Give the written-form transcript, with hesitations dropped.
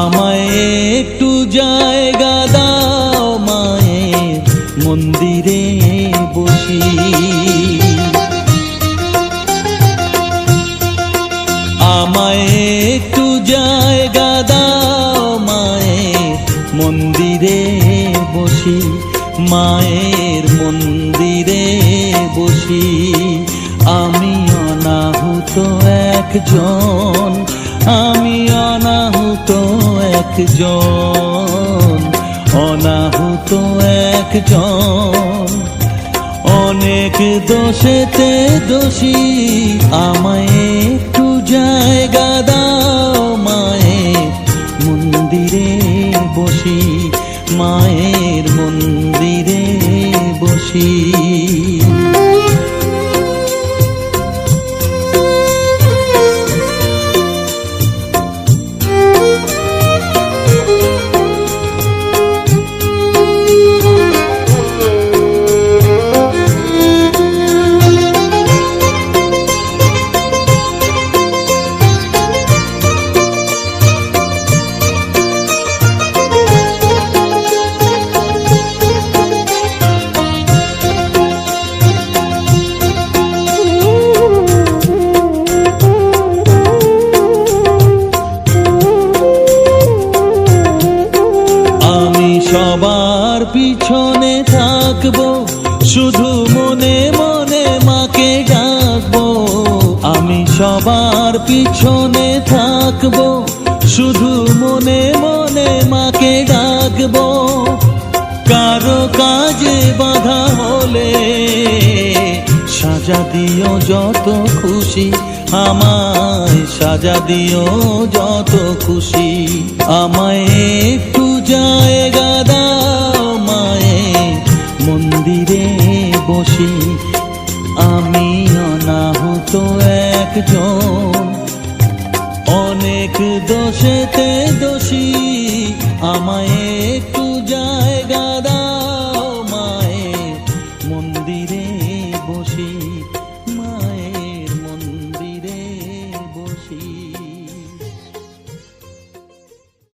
আমায় একটু জায়গা দাও মায়ের মন্দিরে বসি। আমায় একটু জায়গা দাও মায়ের মন্দিরে বসি, মায়ের মন্দিরে বসি। আমি অনাহুত একজন, আমি অনাহুত একজন, অনাহুত একজন। অনেক দোষেতে দোষী, আমায় একটু জায়গা দাও মায়ের মন্দিরে বসি, মায়ের মন্দিরে বসি। সবার পিছনে থাকবো, শুধু মনে মনে মাকে ডাকবো। আমি সবার পিছনে থাকবো, শুধু মনে মনে মাকে ডাকবো। কারো কাজে বাধা হলে সাজা দিও যত খুশি, আমায় সাজা দিও যত খুশি। আমায় একটু জায়গা দাও মায়ের মন্দিরে বসি, আমি অনাহুত একজন। অনেক দোষেতে দোষী, আমায় একটু জায়গা দাও মায়ের মন্দিরে বসি।